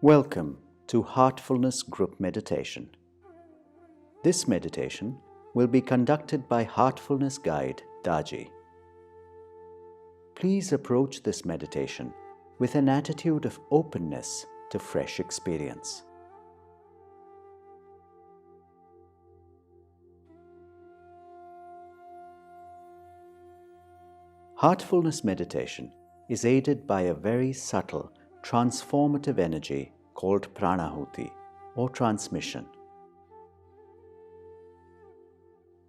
Welcome to Heartfulness Group Meditation. This meditation will be conducted by Heartfulness Guide Daaji. Please approach this meditation with an attitude of openness to fresh experience. Heartfulness meditation is aided by a very subtle, transformative energy called pranahuti or transmission.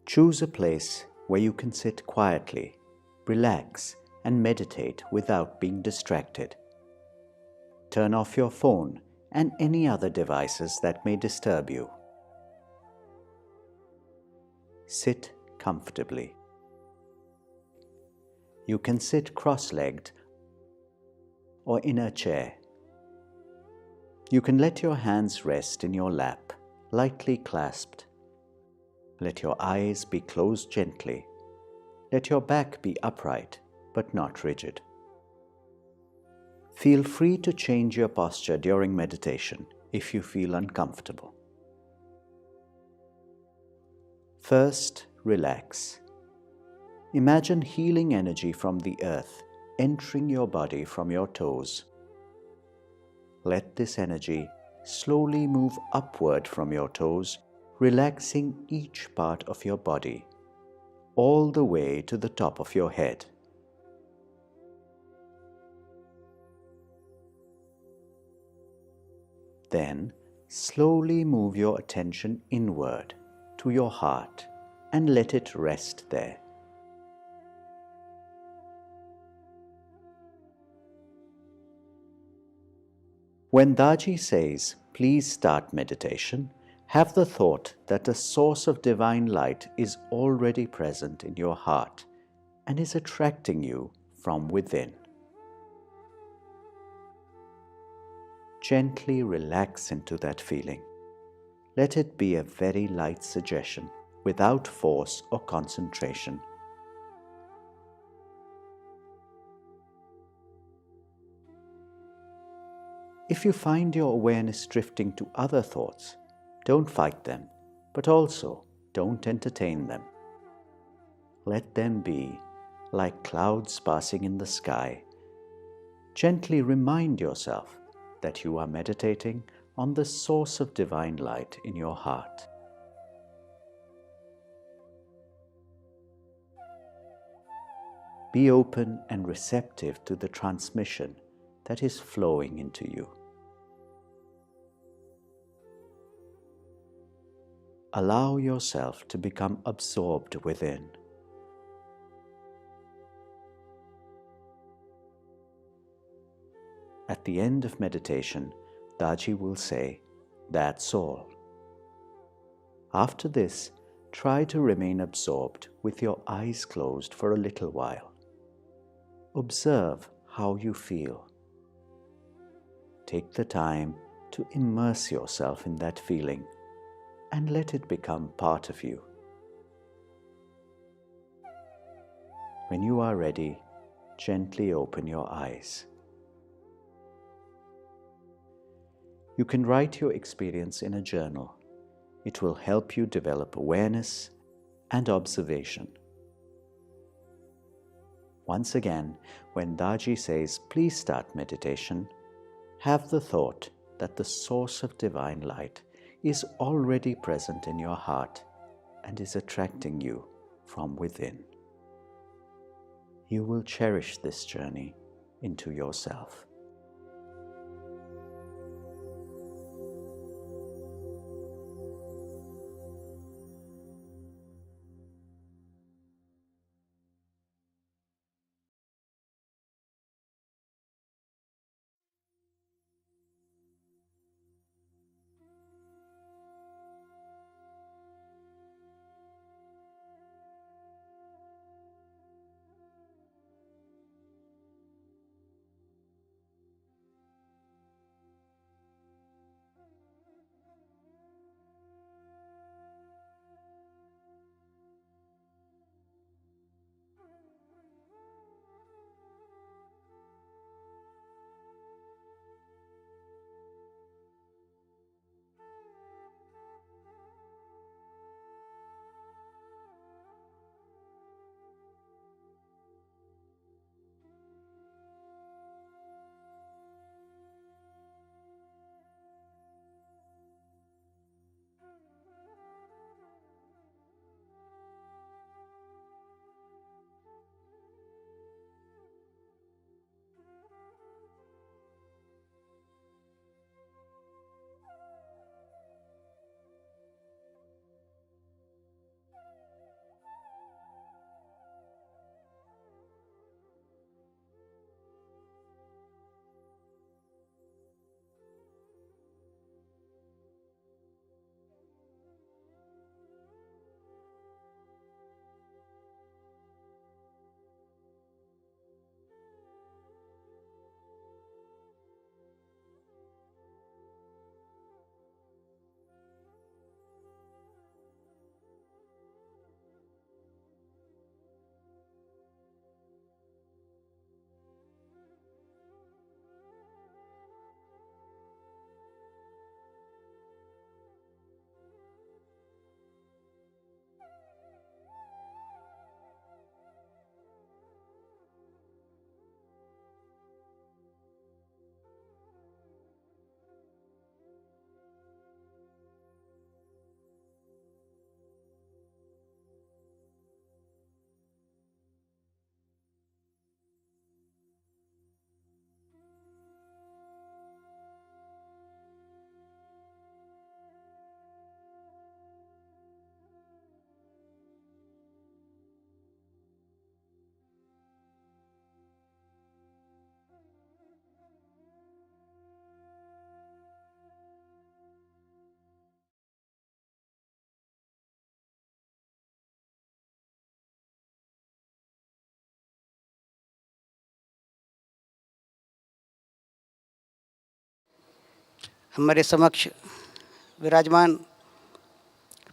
Choose a place where you can sit quietly, relax, and meditate without being distracted. Turn off your phone and any other devices that may disturb you. Sit comfortably. You can sit cross-legged or in a chair. You can let your hands rest in your lap, lightly clasped. Let your eyes be closed gently. Let your back be upright, but not rigid. Feel free to change your posture during meditation if you feel uncomfortable. First, relax. Imagine healing energy from the earth entering your body from your toes. Let this energy slowly move upward from your toes, relaxing each part of your body, all the way to the top of your head. Then, slowly move your attention inward to your heart and let it rest there. When Daaji says, "Please start meditation," have the thought that the source of divine light is already present in your heart and is attracting you from within. Gently relax into that feeling. Let it be a very light suggestion without force or concentration. If you find your awareness drifting to other thoughts, don't fight them, but also don't entertain them. Let them be like clouds passing in the sky. Gently remind yourself that you are meditating on the source of divine light in your heart. Be open and receptive to the transmission that is flowing into you. Allow yourself to become absorbed within. At the end of meditation, Daaji will say, "That's all." After this, try to remain absorbed with your eyes closed for a little while. Observe how you feel. Take the time to immerse yourself in that feeling and let it become part of you. When you are ready, gently open your eyes. You can write your experience in a journal. It will help you develop awareness and observation. Once again, when Daaji says, "Please start meditation," have the thought that the source of divine light is already present in your heart and is attracting you from within. You will cherish this journey into yourself. हमारे समक्ष विराजमान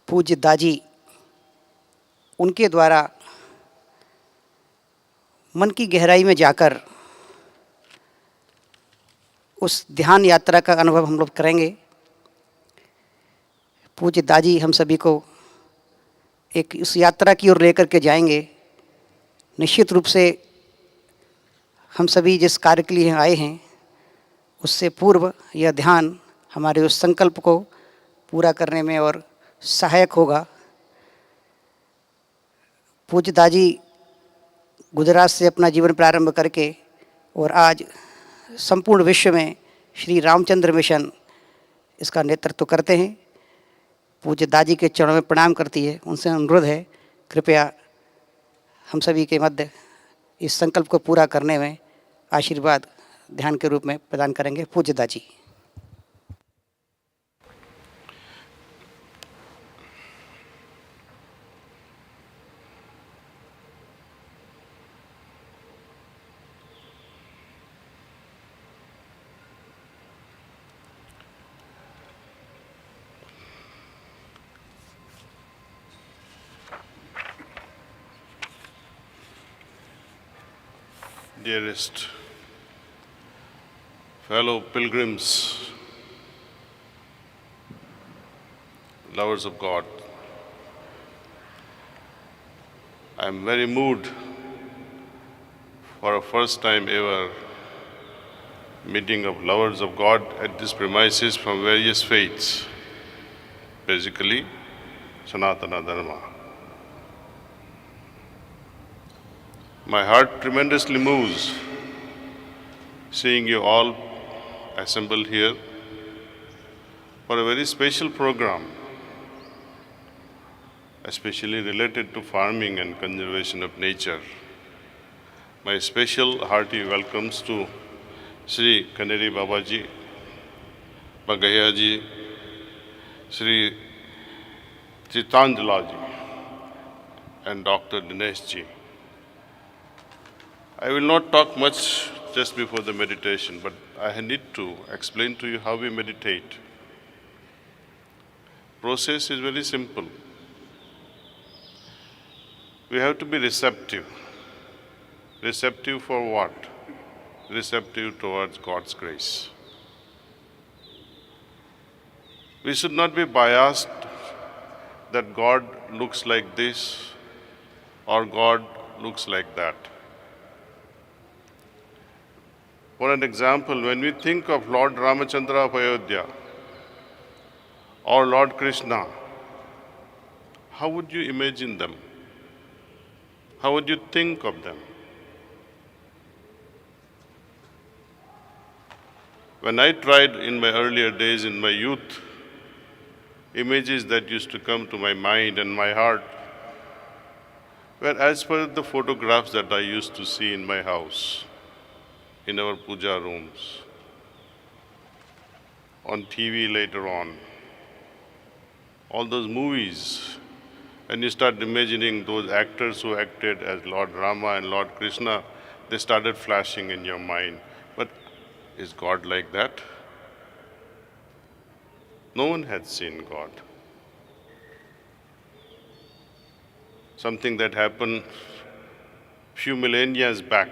पूज्य दाजी, उनके द्वारा मन की गहराई में जाकर उस ध्यान यात्रा का अनुभव हम लोग करेंगे। पूज्य दाजी हम सभी को एक इस यात्रा की ओर लेकर के जाएंगे। निश्चित रूप से हम सभी जिस कार्य के लिए आए हैं, उससे पूर्व यह ध्यान हमारे उस संकल्प को पूरा करने में और सहायक होगा। पूज्य दाजी गुजरात से अपना जीवन प्रारंभ करके और आज संपूर्ण विश्व में श्री रामचंद्र मिशन इसका नेतृत्व करते हैं। पूज्य दाजी के चरणों में प्रणाम करती है। उनसे अनुरोध है, कृपया हम सभी के मध्य इस संकल्प को पूरा करने में आशीर्वाद ध्यान के रूप में प्रदान करेंगे। पूज्य दाजी। Dearest fellow pilgrims, lovers of God, I am very moved for a first time ever meeting of lovers of God at these premises from various faiths, basically Sanatana Dharma. My heart tremendously moves seeing you all assembled here for a very special program, especially related to farming and conservation of nature. My special hearty welcomes to Sri Kaneri Babaji, Bagayaji, Sri Chitanjalaji, and Dr. Dineshji. I will not talk much just before the meditation, but I need to explain to you how we meditate. Process is very simple. We have to be receptive. Receptive for what? Receptive towards God's grace. We should not be biased that God looks like this or God looks like that. For an example, when we think of Lord Ramachandra of Ayodhya or Lord Krishna, how would you imagine them? How would you think of them? When I tried in my earlier days, in my youth, images that used to come to my mind and my heart were as per the photographs that I used to see in my house, in our puja rooms, on TV later on. All those movies, and you start imagining those actors who acted as Lord Rama and Lord Krishna, they started flashing in your mind. But is God like that? No one had seen God. Something that happened few millennia back.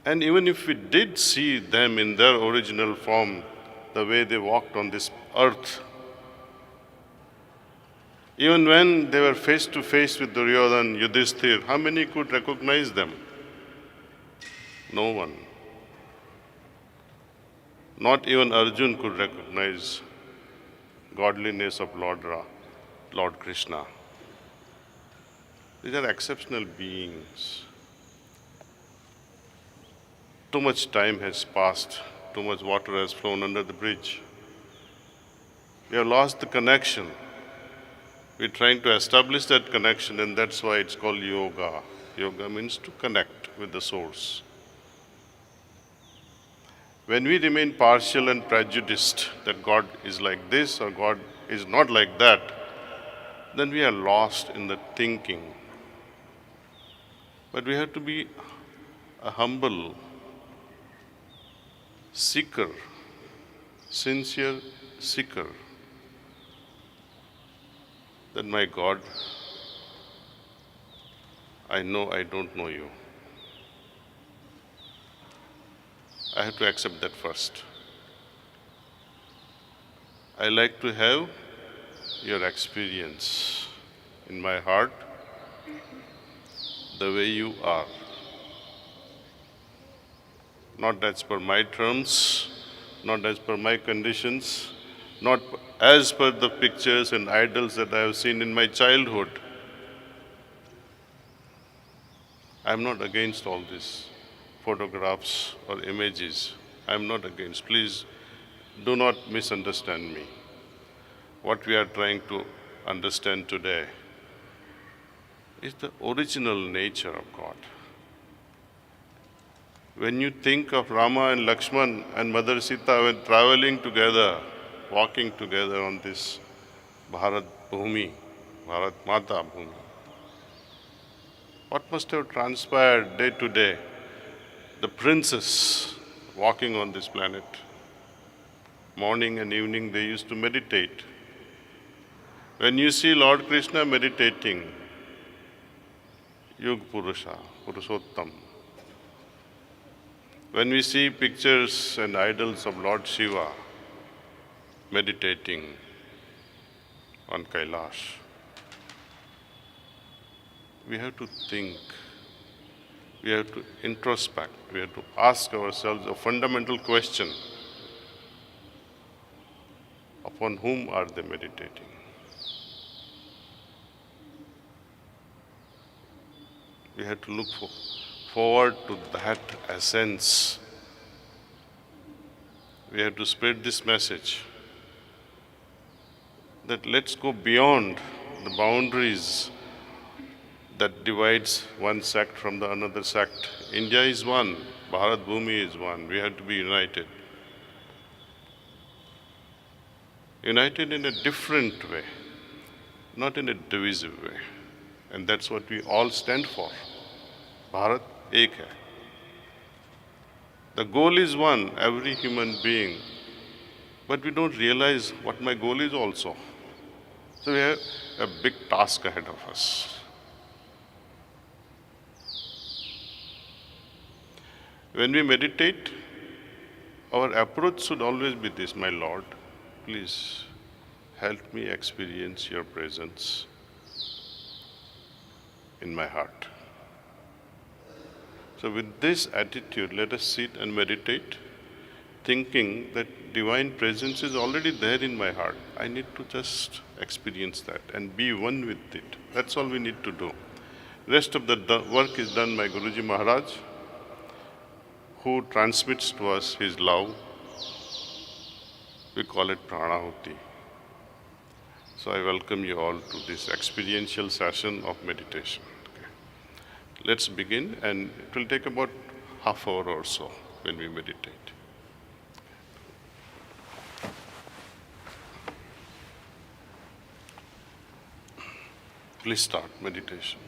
And even if we did see them in their original form, the way they walked on this earth, even when they were face to face with Duryodhan, Yudhishthir, how many could recognize them? No one. Not even Arjun could recognize godliness of Lord Krishna. These are exceptional beings. Too much time has passed, too much water has flown under the bridge. We have lost the connection. We're trying to establish that connection, and that's why it's called yoga. Yoga means to connect with the source. When we remain partial and prejudiced that God is like this or God is not like that, then we are lost in the thinking. But we have to be humble seeker, sincere seeker, then my God, I know I don't know you. I have to accept that first. I like to have your experience in my heart the way you are. Not as per my terms, not as per my conditions, not as per the pictures and idols that I have seen in my childhood. I am not against all these photographs or images. I am not against. Please do not misunderstand me. What we are trying to understand today is the original nature of God. When you think of Rama and Lakshman and Mother Sita when traveling together, walking together on this Bharat Bhumi, Bharat Mata Bhumi, what must have transpired day to day? The princes walking on this planet. Morning and evening they used to meditate. When you see Lord Krishna meditating, Yug Purusha, Purushottam. When we see pictures and idols of Lord Shiva meditating on Kailash, we have to think, we have to introspect, we have to ask ourselves a fundamental question. Upon whom are they meditating? We have to look forward to that essence. We have to spread this message that let's go beyond the boundaries that divides one sect from the another sect. India is one, Bharat Bhumi is one. We have to be united. United in a different way, not in a divisive way. And that's what we all stand for. Bharat ek hai. The goal is one, every human being. But we don't realize what my goal is also. So we have a big task ahead of us. When we meditate, our approach should always be this: my Lord, please help me experience your presence in my heart. So with this attitude, let us sit and meditate, thinking that divine presence is already there in my heart. I need to just experience that and be one with it. That's all we need to do. Rest of the work is done by Guruji Maharaj, who transmits to us his love. We call it pranahuti. So I welcome you all to this experiential session of meditation. Okay. Let's begin, and it will take about half hour or so when we meditate. Please start meditation.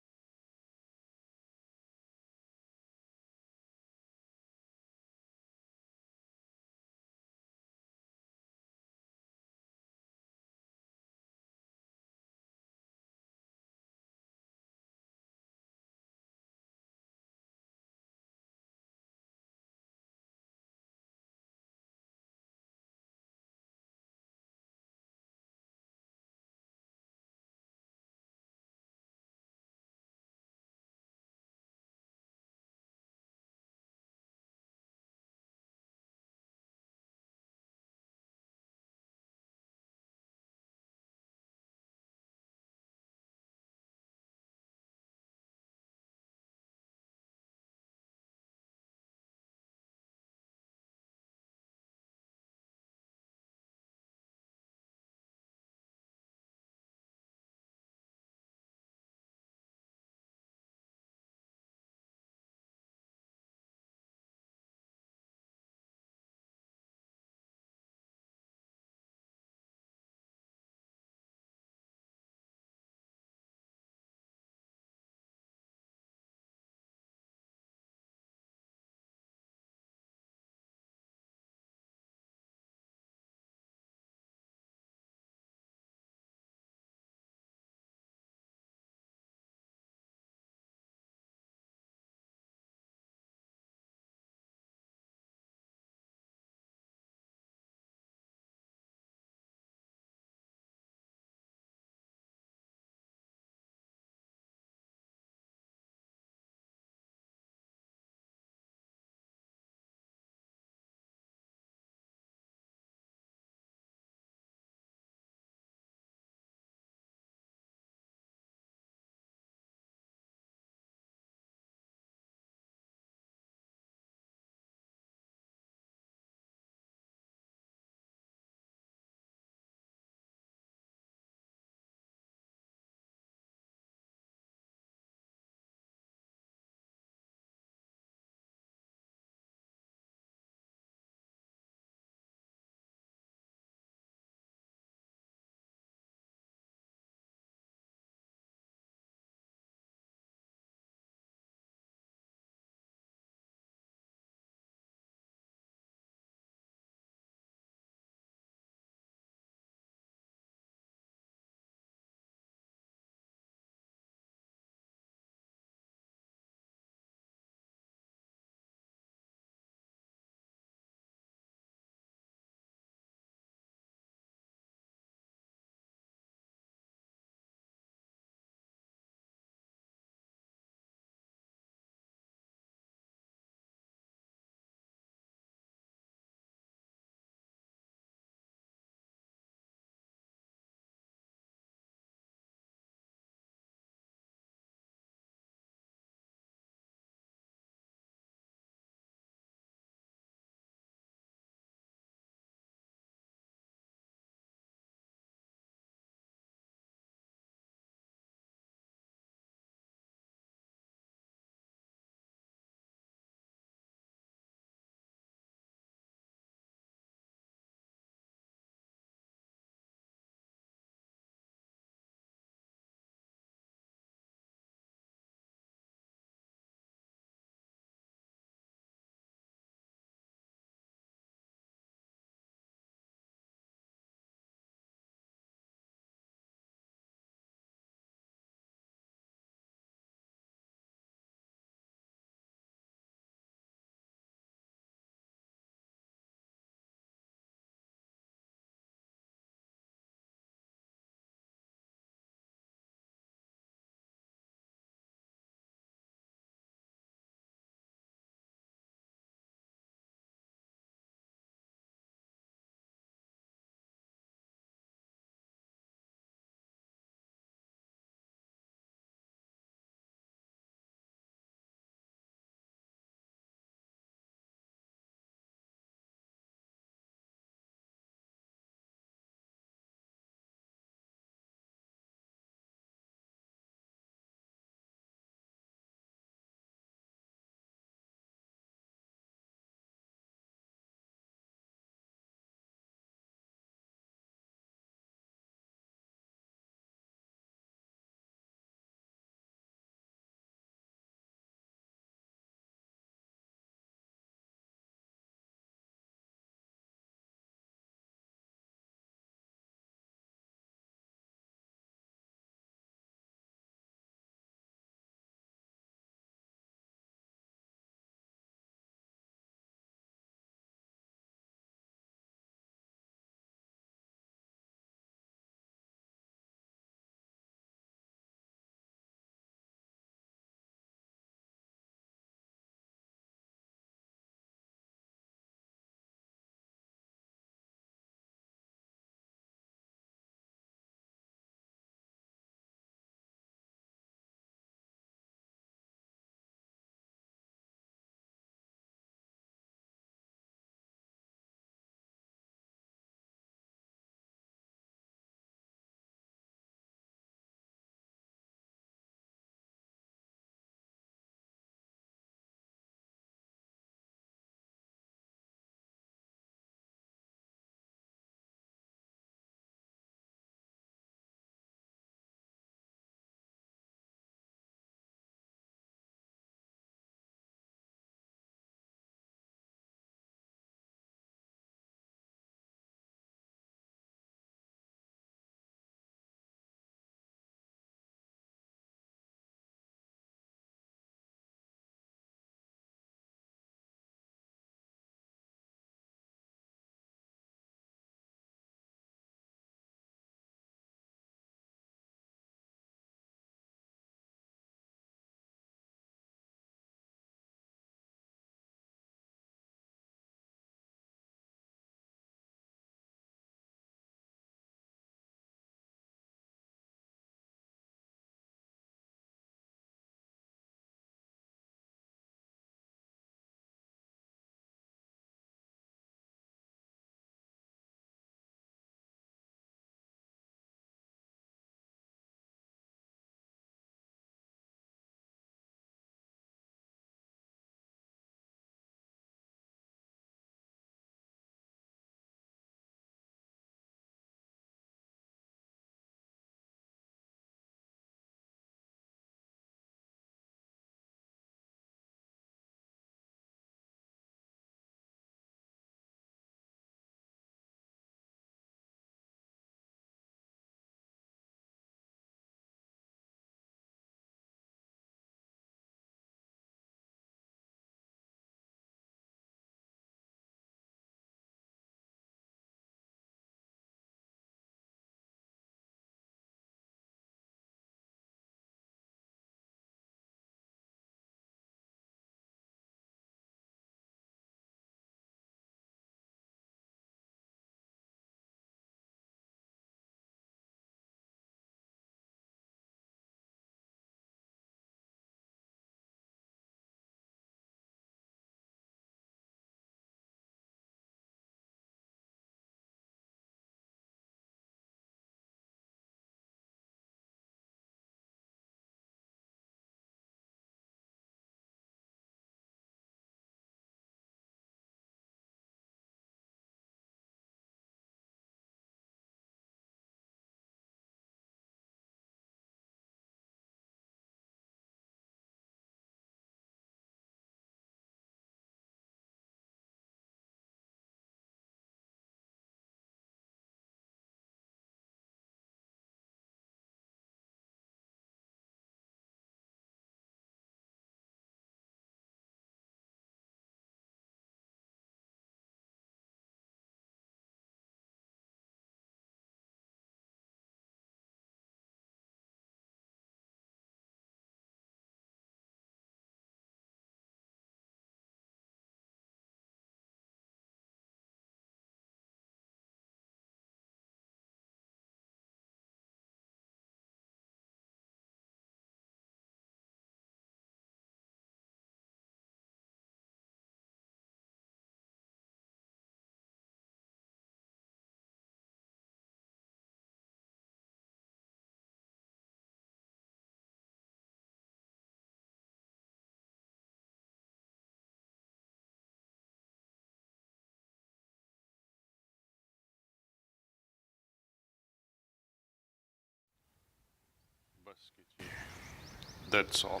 That's all.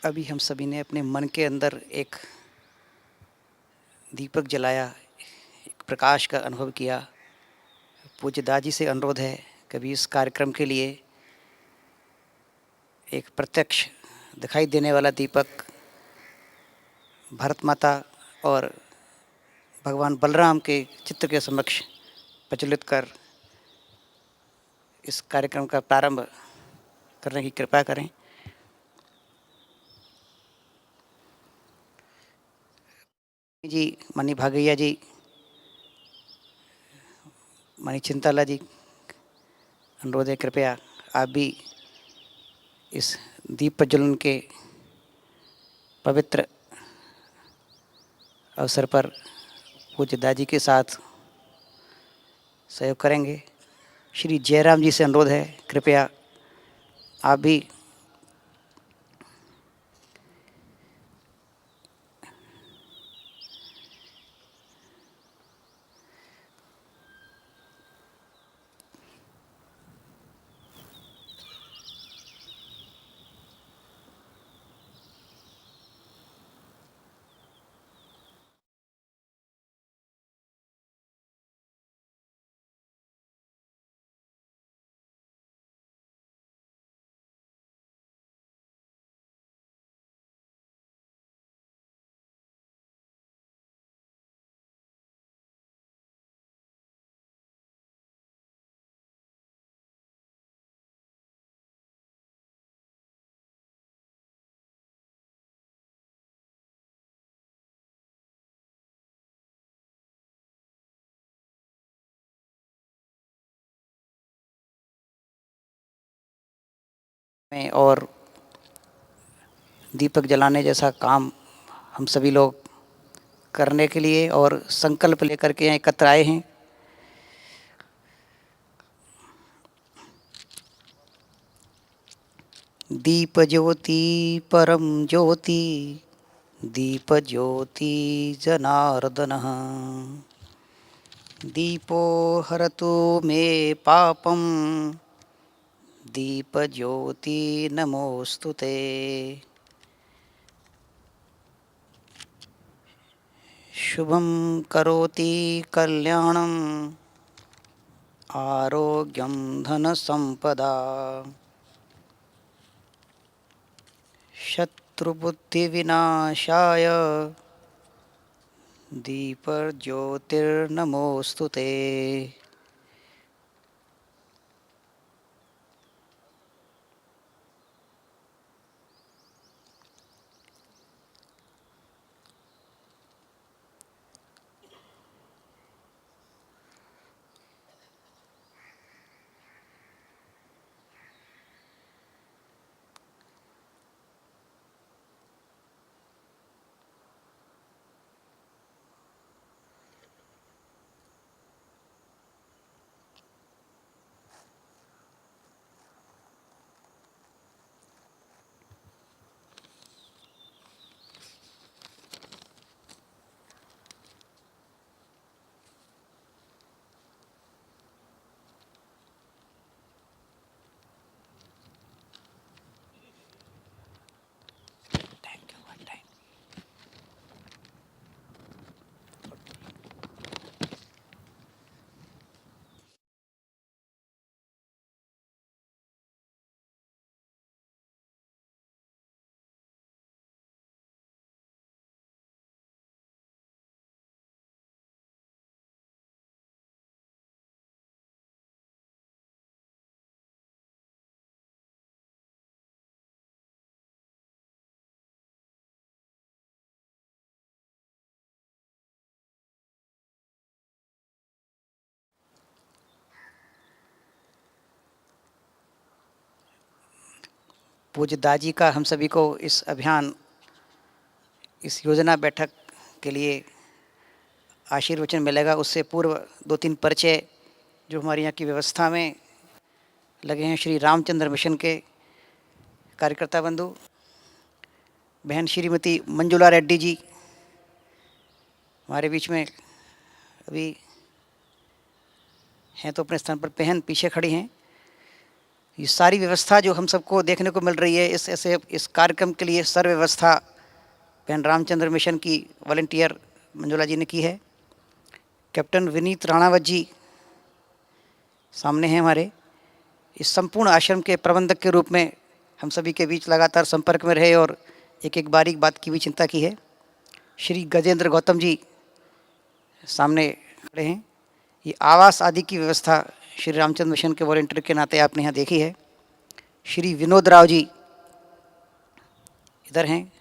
अभी हम सभी ने अपने मन के अंदर एक दीपक जलाया, एक प्रकाश का अनुभव किया। पूज्य दाजी से अनुरोध है कभी इस कार्यक्रम के लिए एक प्रत्यक्ष दिखाई देने वाला दीपक भारत माता और भगवान बलराम के चित्र के समक्ष प्रज्वलित कर इस कार्यक्रम का प्रारंभ करने की कृपा करें। जी, माननीय भागैया जी, माननीय चिंताला जी, अनुरोध है कृपया आप भी इस दीप प्रज्वलन के पवित्र अवसर पर पूज्य दाजी के साथ सहयोग करेंगे। श्री जयराम जी से अनुरोध है कृपया आप भी में और दीपक जलाने जैसा काम हम सभी लोग करने के लिए और संकल्प लेकर के यहाँ एकत्र आए हैं। दीप ज्योति परम ज्योति, दीप ज्योति जनार्दन, दीपो हरतु मे पापम, दीप ज्योति नमोस्तुते। शुभं करोति कल्याणं, आरोग्यं धनसंपदा, शत्रुबुद्धिविनाशाय, दीपज्योतिर्नमोस्तुते। पूज्य दाजी का हम सभी को इस अभियान, इस योजना बैठक के लिए आशीर्वचन मिलेगा, उससे पूर्व 2-3 परिचय जो हमारे यहाँ की व्यवस्था में लगे हैं। श्री रामचंद्र मिशन के कार्यकर्ता बंधु, बहन श्रीमती मंजुला रेड्डी जी हमारे बीच में अभी हैं तो अपने स्थान पर, बहन पीछे खड़ी हैं। ये सारी व्यवस्था जो हम सबको देखने को मिल रही है, इस कार्यक्रम के लिए सर्व व्यवस्था बहन रामचंद्र मिशन की वॉलंटियर मंजुला जी ने की है। कैप्टन विनीत राणावत जी सामने हैं हमारे। इस संपूर्ण आश्रम के प्रबंधक के रूप में हम सभी के बीच लगातार संपर्क में रहे और एक एक बारीक बात की भी चिंता की है। श्री गजेंद्र गौतम जी सामने खड़े हैं। ये आवास आदि की व्यवस्था श्री रामचंद्र मिशन के वॉलंटियर के नाते आपने यहाँ देखी है। श्री विनोद राव जी इधर हैं,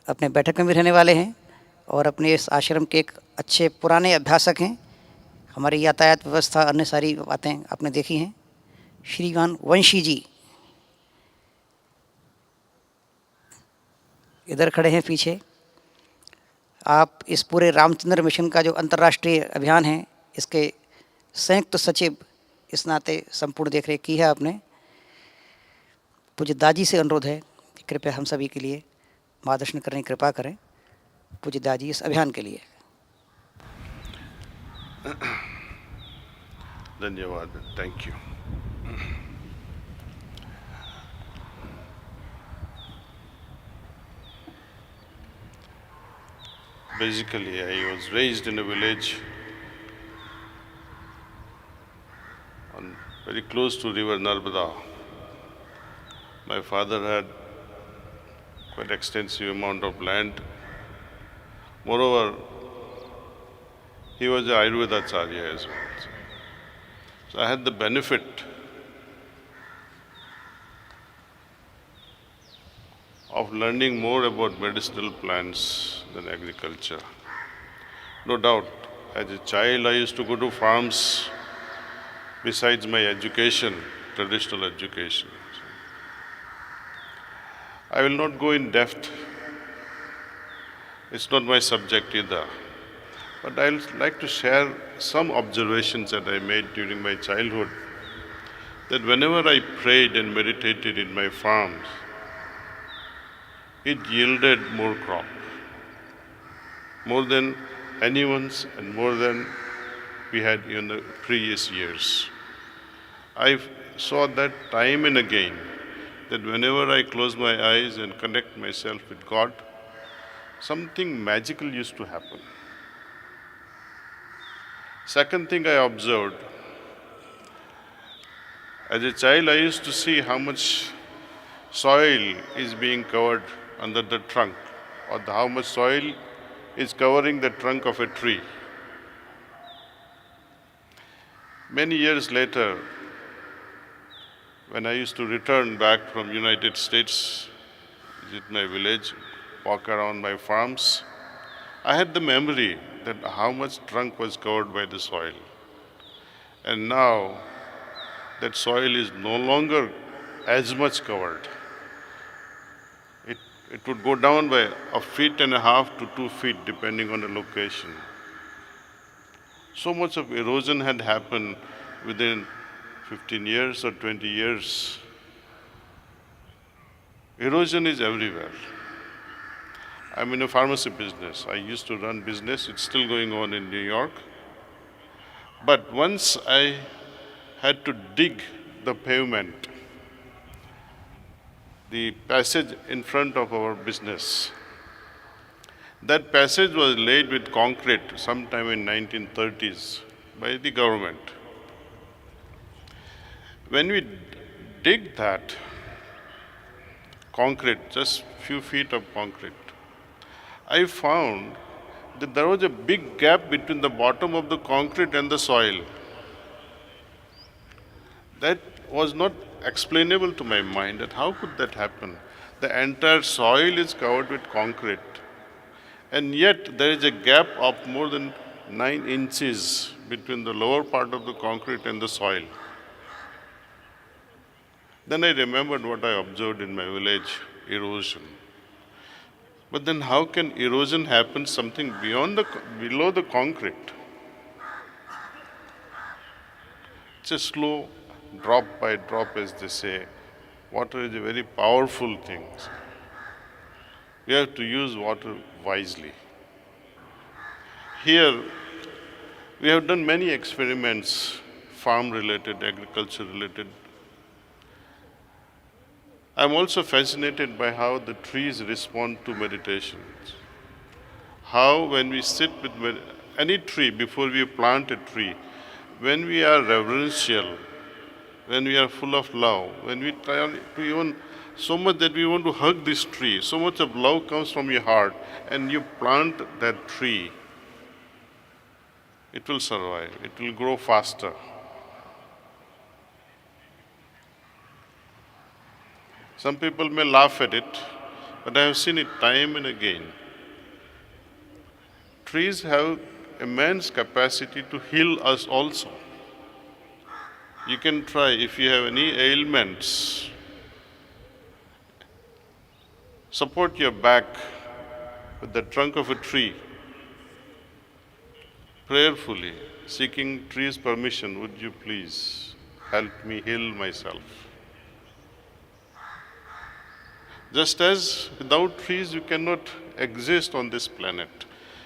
अपने बैठक में भी रहने वाले हैं और अपने इस आश्रम के एक अच्छे पुराने अभ्यासक हैं। हमारी यातायात व्यवस्था, अन्य सारी बातें आपने देखी हैं। श्रीमान वंशी जी इधर खड़े हैं पीछे। आप इस पूरे रामचंद्र मिशन का जो अंतर्राष्ट्रीय अभियान है, इसके संयुक्त सचिव इस नाते संपूर्ण देखरेख की है आपने। पूज्य दाजी से अनुरोध है कि कृपया हम सभी के लिए मार्गदर्शन करने की कृपा करें। पूज्य दाजी इस अभियान के लिए। धन्यवाद, thank you. Basically, I was raised in a village very close to river Narmada. My father had quite extensive amount of land. Moreover, he was an Ayurveda Acharya as well. So I had the benefit of learning more about medicinal plants than agriculture. No doubt, as a child I used to go to farms besides my education, traditional education. I will not go in depth. It's not my subject either. But I would like to share some observations that I made during my childhood, that whenever I prayed and meditated in my farms, it yielded more crop, more than anyone's and more than we had in the previous years. I saw that time and again, that whenever I close my eyes and connect myself with God, something magical used to happen. Second thing I observed, as a child I used to see how much soil is being covered under the trunk, or how much soil is covering the trunk of a tree. Many years later, when I used to return back from United States, visit my village, walk around my farms, I had the memory that how much trunk was covered by the soil. And now that soil is no longer as much covered. It would go down by 1.5 feet to 2 feet depending on the location. So much of erosion had happened within 15 years or 20 years. Erosion is everywhere. I'm in a pharmacy business. I used to run business. It's still going on in New York. But once I had to dig the pavement, the passage in front of our business. That passage was laid with concrete sometime in 1930s by the government. When we dig that concrete, just few feet of concrete, I found that there was a big gap between the bottom of the concrete and the soil. That was not explainable to my mind, that how could that happen? The entire soil is covered with concrete, and yet there is a gap of more than 9 inches between the lower part of the concrete and the soil. Then I remembered what I observed in my village, erosion. But then how can erosion happen something below the concrete? It's a slow drop by drop, as they say. Water is a very powerful thing. We have to use water wisely. Here, we have done many experiments, farm-related, agriculture-related. I'm also fascinated by how the trees respond to meditations. How when we sit with any tree, before we plant a tree, when we are reverential, when we are full of love, when we try to even so much that we want to hug this tree, so much of love comes from your heart, and you plant that tree, it will survive, it will grow faster. Some people may laugh at it, but I have seen it time and again. Trees have immense capacity to heal us also. You can try, if you have any ailments, support your back with the trunk of a tree, prayerfully, seeking tree's permission, would you please help me heal myself? Just as without trees you cannot exist on this planet,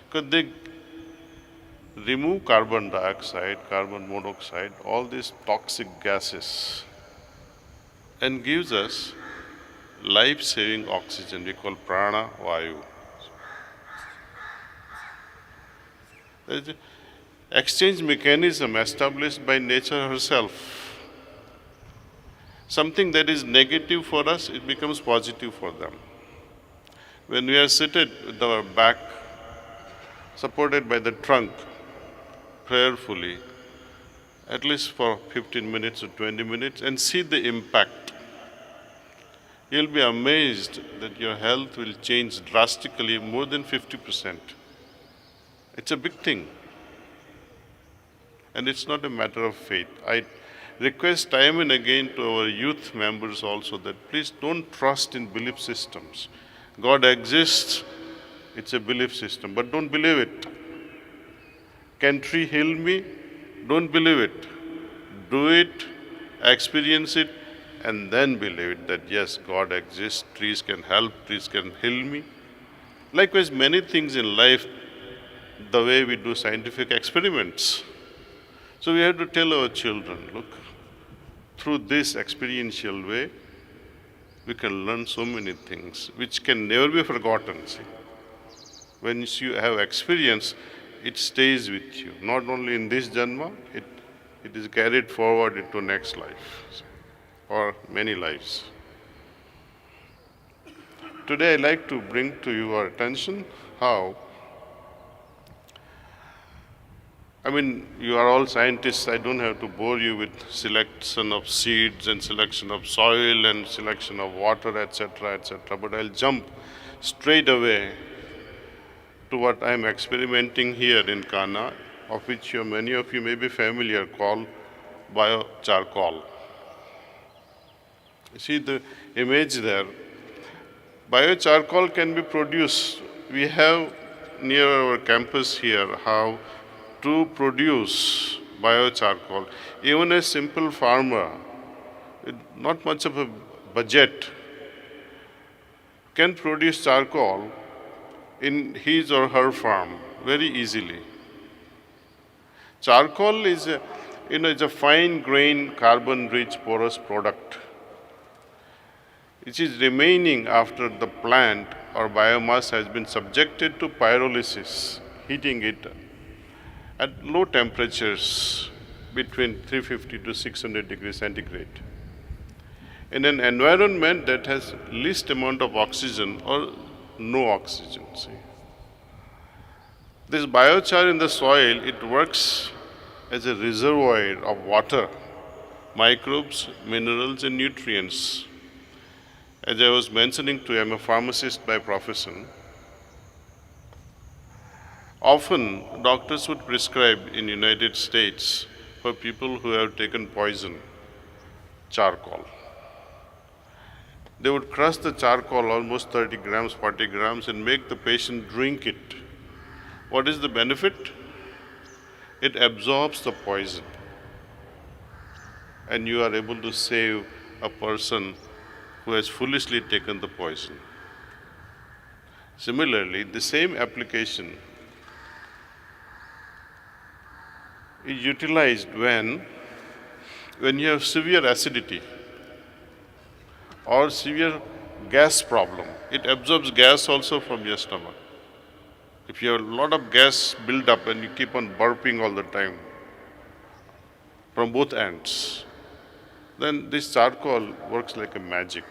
because they remove carbon dioxide, carbon monoxide, all these toxic gases, and gives us life-saving oxygen we call prana vayu. There is an exchange mechanism established by nature herself. Something that is negative for us, it becomes positive for them. When we are seated with our back supported by the trunk, prayerfully, at least for 15 minutes or 20 minutes, and see the impact, you'll be amazed that your health will change drastically, more than 50%. It's a big thing. And it's not a matter of faith. I request time and again to our youth members also that please don't trust in belief systems. God exists, it's a belief system, but don't believe it. Can tree heal me? Don't believe it. Do it, experience it, and then believe it that yes, God exists, trees can help, trees can heal me. Likewise, many things in life, the way we do scientific experiments. So we have to tell our children, look, through this experiential way, we can learn so many things which can never be forgotten. See? When you have experience, it stays with you. Not only in this janma, it is carried forward into next life or many lives. Today I'd like to bring to your attention how, you are all scientists, I don't have to bore you with selection of seeds and selection of soil and selection of water, etc., but I'll jump straight away to what I'm experimenting here in Kanha, of which many of you may be familiar, called biocharcoal. You see the image there. Biocharcoal can be produced. We have near our campus here how to produce biocharcoal. Even a simple farmer, with not much of a budget, can produce charcoal in his or her farm very easily. Charcoal is a fine-grained, carbon-rich, porous product, which is remaining after the plant or biomass has been subjected to pyrolysis, heating it at low temperatures between 350 to 600 degrees centigrade, in an environment that has least amount of oxygen or no oxygen. See? This biochar in the soil, it works as a reservoir of water, microbes, minerals, and nutrients. As I was mentioning to you, I'm a pharmacist by profession. Often, doctors would prescribe in United States for people who have taken poison, charcoal. They would crush the charcoal, almost 30 grams, 40 grams, and make the patient drink it. What is the benefit? It absorbs the poison, and you are able to save a person who has foolishly taken the poison. Similarly, the same application is utilized when you have severe acidity or severe gas problem. It absorbs gas also from your stomach. If you have a lot of gas build up and you keep on burping all the time from both ends, then this charcoal works like a magic,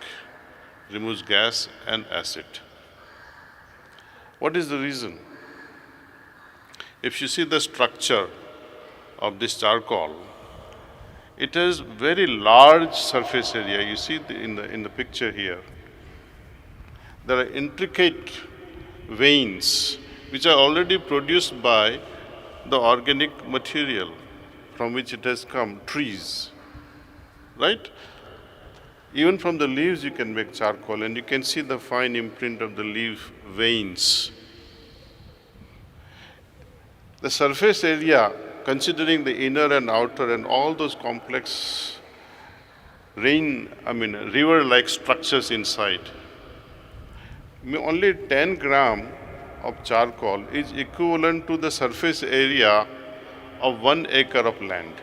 removes gas and acid. What is the reason? If you see the structure of this charcoal, it has very large surface area. You see in the picture here. There are intricate veins which are already produced by the organic material from which it has come, trees, right? Even from the leaves you can make charcoal, and you can see the fine imprint of the leaf veins. The surface area, considering the inner and outer and all those complex river-like structures inside, only 10 gram of charcoal is equivalent to the surface area of 1 acre of land.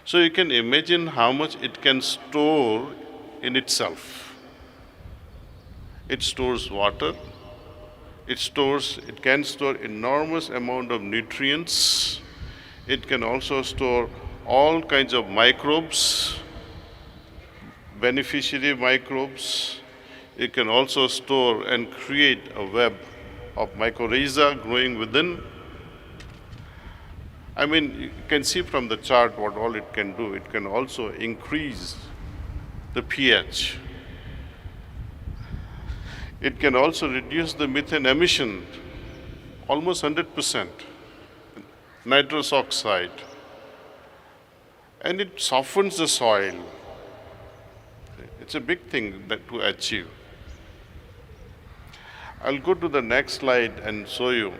So you can imagine how much it can store in itself. It stores water. It can store enormous amount of nutrients. It can also store all kinds of microbes, beneficiary microbes. It can also store and create a web of mycorrhiza growing within. You can see from the chart what all it can do. It can also increase the pH. It can also reduce the methane emission, almost 100%, nitrous oxide. And it softens the soil. It's a big thing to achieve. I'll go to the next slide and show you.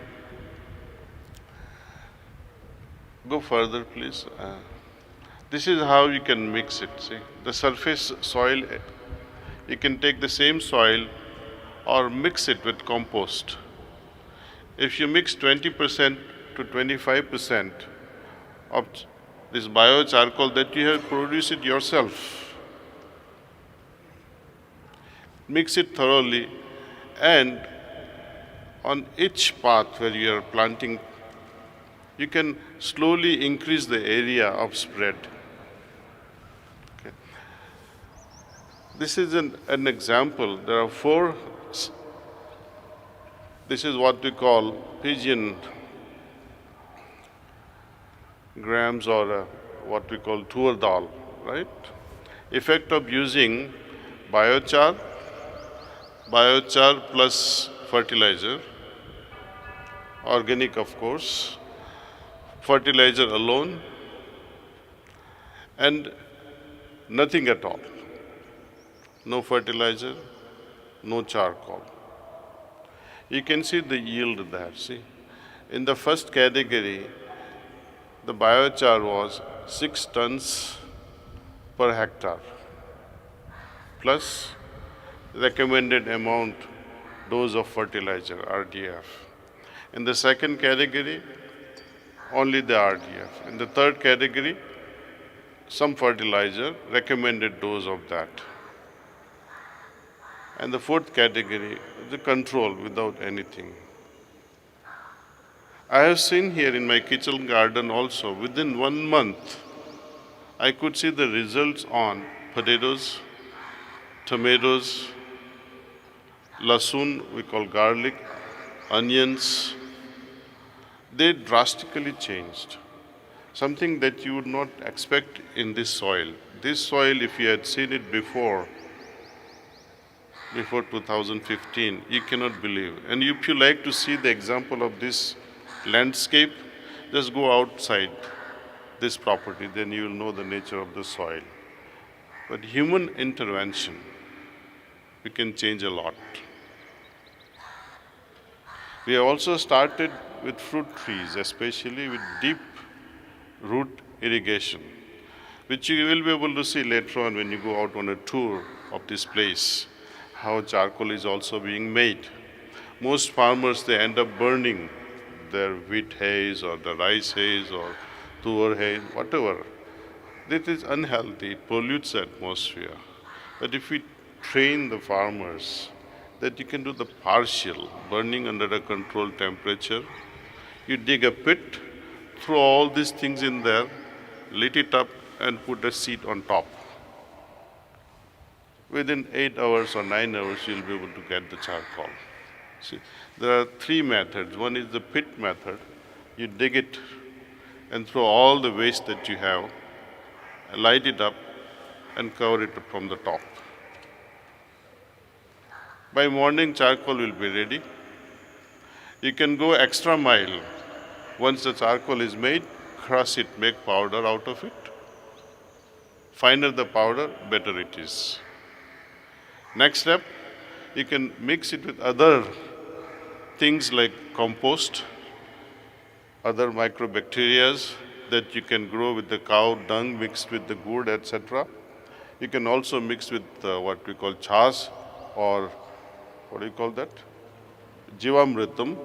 Go further, please. This is how you can mix it. See, the surface soil, you can take the same soil or mix it with compost. If you mix 20% to 25% of this biocharcoal that you have produced it yourself, mix it thoroughly, and on each path where you are planting, you can slowly increase the area of spread. Okay. This is an example. There are 4. This is what we call pigeon grams, or what we call tur dal, right? Effect of using biochar plus fertilizer, organic of course, fertilizer alone, and nothing at all. No fertilizer, no charcoal. You can see the yield there, see. In the first category, the biochar was 6 tons per hectare, plus recommended amount dose of fertilizer, RDF. In the second category, only the RDF. In the third category, some fertilizer, recommended dose of that. And the fourth category, the control without anything. I have seen here in my kitchen garden also, within 1 month, I could see the results on potatoes, tomatoes, lasun, we call garlic, onions. They drastically changed. Something that you would not expect in this soil. This soil, if you had seen it before 2015, you cannot believe. And if you like to see the example of this landscape, just go outside this property, then you will know the nature of the soil. But human intervention, we can change a lot. We have also started with fruit trees, especially with deep root irrigation, which you will be able to see later on when you go out on a tour of this place, how charcoal is also being made. Most farmers, they end up burning their wheat hays or the rice hays or tur hays, whatever. This is unhealthy, it pollutes the atmosphere. But if we train the farmers that you can do the partial burning under a controlled temperature, you dig a pit, throw all these things in there, lit it up and put a seed on top. Within 8 hours or 9 hours, you'll be able to get the charcoal. See, there are 3 methods. One is the pit method. You dig it and throw all the waste that you have, light it up and cover it from the top. By morning, charcoal will be ready. You can go extra mile. Once the charcoal is made, crush it, make powder out of it. Finer the powder, better it is. Next step, you can mix it with other things like compost, other microbacteria that you can grow with the cow dung mixed with the gourd, etc. You can also mix with what we call chas, or what do you call that? Jivamritam.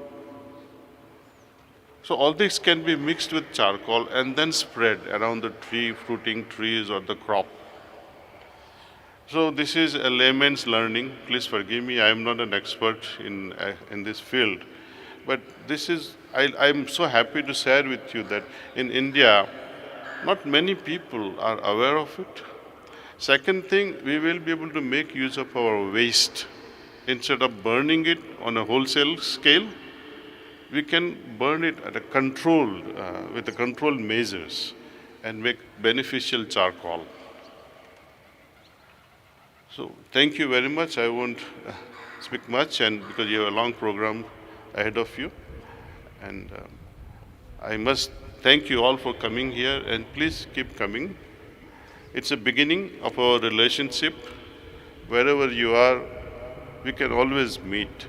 So all this can be mixed with charcoal and then spread around the tree, fruiting trees or the crop. So this is a layman's learning. Please forgive me, I am not an expert in this field. But this is, I'm so happy to share with you that in India, not many people are aware of it. Second thing, we will be able to make use of our waste. Instead of burning it on a wholesale scale, we can burn it at a controlled, with the controlled measures and make beneficial charcoal. So thank you very much. I won't speak much, and because you have a long program ahead of you. And I must thank you all for coming here, and please keep coming. It's a beginning of our relationship. Wherever you are, we can always meet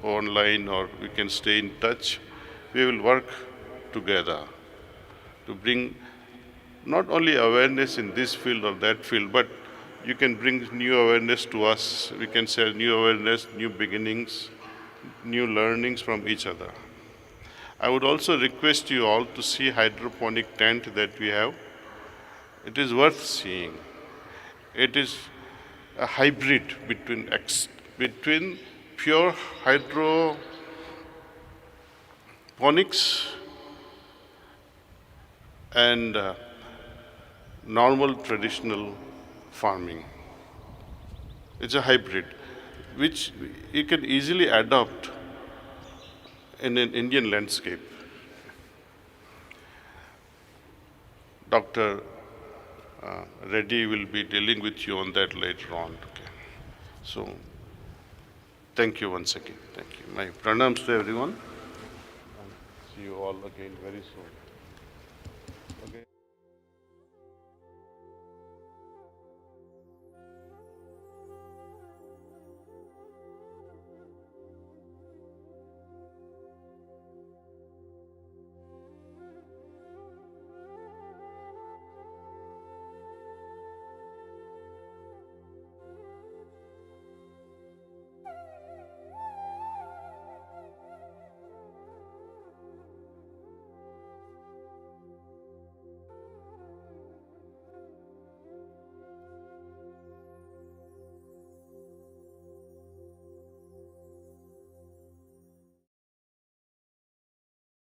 online or we can stay in touch. We will work together to bring not only awareness in this field or that field, but you can bring new awareness to us. We can share new awareness, new beginnings, new learnings from each other. I would also request you all to see hydroponic tent that we have. It is worth seeing. It is a hybrid between pure hydroponics and normal traditional farming. It's a hybrid, which you can easily adopt in an Indian landscape. Dr. Reddy will be dealing with you on that later on. Okay. So, thank you once again. Thank you. My pranams to everyone. See you all again very soon. Okay.